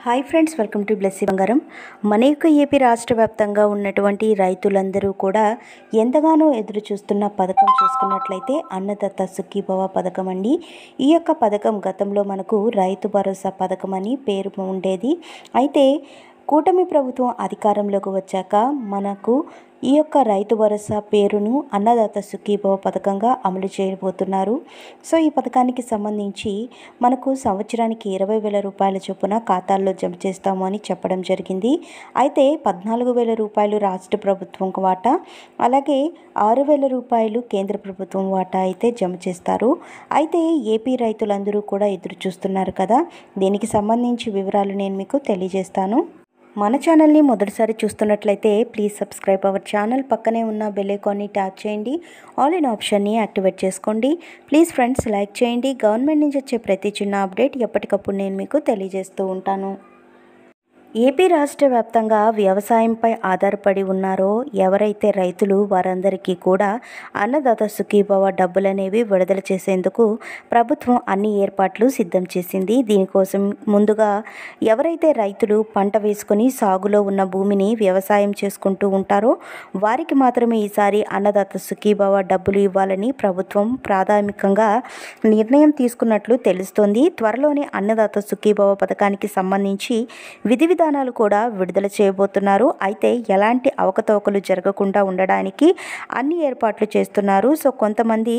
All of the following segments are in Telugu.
Hi friends, welcome to Blessy బంగారం. మన యొక్క ఏపీ రాష్ట్ర వ్యాప్తంగా ఉన్నటువంటి రైతులందరూ కూడా ఎంతగానో ఎదురు చూస్తున్న పథకం చూసుకున్నట్లయితే అన్నదాత సుఖీభవ పథకం అండి. ఈ యొక్క పథకం గతంలో మనకు రైతు భరోసా పథకం అని పేరు ఉండేది. అయితే కూటమి ప్రభుత్వం అధికారంలోకి వచ్చాక మనకు ఈ యొక్క రైతు భరోసా పేరును అన్నదాత సుఖీభవ పథకంగా అమలు చేయబోతున్నారు. సో ఈ పథకానికి సంబంధించి మనకు సంవత్సరానికి 20,000 రూపాయల చొప్పున ఖాతాల్లో జమ చేస్తాము అని చెప్పడం జరిగింది. అయితే 14,000 రూపాయలు రాష్ట్ర ప్రభుత్వం వాటా, అలాగే 6,000 రూపాయలు కేంద్ర ప్రభుత్వం వాటా అయితే జమ చేస్తారు. అయితే ఏపీ రైతులందరూ కూడా ఎదురు చూస్తున్నారు కదా, దీనికి సంబంధించి వివరాలు నేను మీకు తెలియజేస్తాను. మన ఛానల్ని మొదటిసారి చూస్తున్నట్లయితే ప్లీజ్ సబ్స్క్రైబ్ అవర్ ఛానల్. పక్కనే ఉన్న బెల్ ఐకాన్ని ట్యాప్ చేయండి, ఆల్ ఇన్ ఆప్షన్ని యాక్టివేట్ చేసుకోండి. ప్లీజ్ ఫ్రెండ్స్ లైక్ చేయండి. గవర్నమెంట్ నుంచి వచ్చే ప్రతి చిన్న అప్డేట్ ఎప్పటికప్పుడు నేను మీకు తెలియజేస్తూ ఉంటాను. ఏపీ రాష్ట్ర వ్యాప్తంగా వ్యవసాయంపై ఆధారపడి ఉన్నారో ఎవరైతే రైతులు వారందరికీ కూడా అన్నదాత సుఖీభవ డబ్బులు అనేవి విడుదల చేసేందుకు ప్రభుత్వం అన్ని ఏర్పాట్లు సిద్ధం చేసింది. దీనికోసం ముందుగా ఎవరైతే రైతులు పంట వేసుకొని సాగులో ఉన్న భూమిని వ్యవసాయం చేసుకుంటూ ఉంటారో వారికి మాత్రమే ఈసారి అన్నదాత సుఖీభవ డబ్బులు ఇవ్వాలని ప్రభుత్వం ప్రాథమికంగా నిర్ణయం తీసుకున్నట్లు తెలుస్తోంది. త్వరలోనే అన్నదాత సుఖీభవ పథకానికి సంబంధించి విధి విధానాలు కూడా విడుదల చేయబోతున్నారు. అయితే ఎలాంటి అవకతవకలు జరగకుండా ఉండడానికి అన్ని ఏర్పాట్లు చేస్తున్నారు. సో కొంతమంది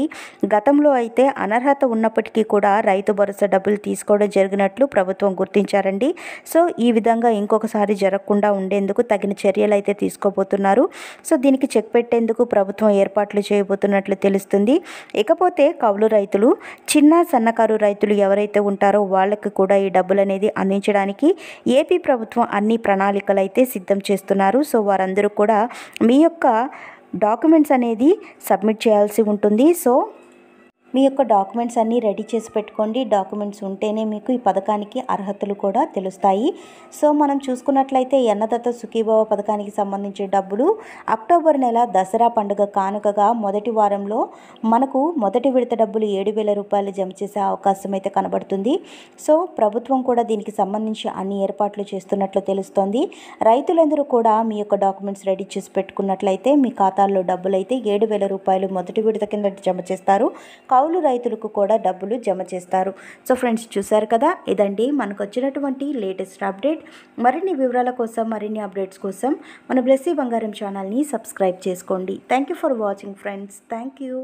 గతంలో అయితే అనర్హత ఉన్నప్పటికీ కూడా రైతు భరోసా డబ్బులు తీసుకోవడం జరిగినట్లు ప్రభుత్వం గుర్తించారండి. సో ఈ విధంగా ఇంకొకసారి జరగకుండా ఉండేందుకు తగిన చర్యలు అయితే తీసుకోబోతున్నారు. సో దీనికి చెక్ పెట్టేందుకు ప్రభుత్వం ఏర్పాట్లు చేయబోతున్నట్లు తెలుస్తుంది. ఇకపోతే కౌలు రైతులు, చిన్న సన్నకారు రైతులు ఎవరైతే ఉంటారో వాళ్ళకి కూడా ఈ డబ్బులు అనేది అందించడానికి ఏపీ ప్రభుత్వం అన్ని ప్రణాళికలు అయితే సిద్ధం చేస్తున్నారు. సో వారందరూ కూడా మీ యొక్క డాక్యుమెంట్స్ అనేది సబ్మిట్ చేయాల్సి ఉంటుంది. సో మీ యొక్క డాక్యుమెంట్స్ అన్నీ రెడీ చేసి పెట్టుకోండి. డాక్యుమెంట్స్ ఉంటేనే మీకు ఈ పథకానికి అర్హతలు కూడా తెలుస్తాయి. సో మనం చూసుకున్నట్లయితే అన్నదాత సుఖీభవ పథకానికి సంబంధించిన డబ్బులు అక్టోబర్ నెల దసరా పండుగ కానుకగా మొదటి వారంలో మనకు మొదటి విడత డబ్బులు 7,000 రూపాయలు జమ చేసే అవకాశం అయితే కనబడుతుంది. సో ప్రభుత్వం కూడా దీనికి సంబంధించి అన్ని ఏర్పాట్లు చేస్తున్నట్లు తెలుస్తోంది. రైతులందరూ కూడా మీ యొక్క డాక్యుమెంట్స్ రెడీ చేసి పెట్టుకున్నట్లయితే మీ ఖాతాల్లో డబ్బులు అయితే 7,000 రూపాయలు మొదటి విడత కింద జమ చేస్తారు. కౌలు రైతులకు కూడా డబ్బులు జమ చేస్తారు. సో ఫ్రెండ్స్ చూశారు కదా, ఇదండి మనకు వచ్చినటువంటి లేటెస్ట్ అప్డేట్. మరిన్ని వివరాల కోసం, మరిన్ని అప్డేట్స్ కోసం మన బ్లెస్సీ బంగారం ఛానల్ని సబ్స్క్రైబ్ చేసుకోండి. Thank you for watching friends. Thank you.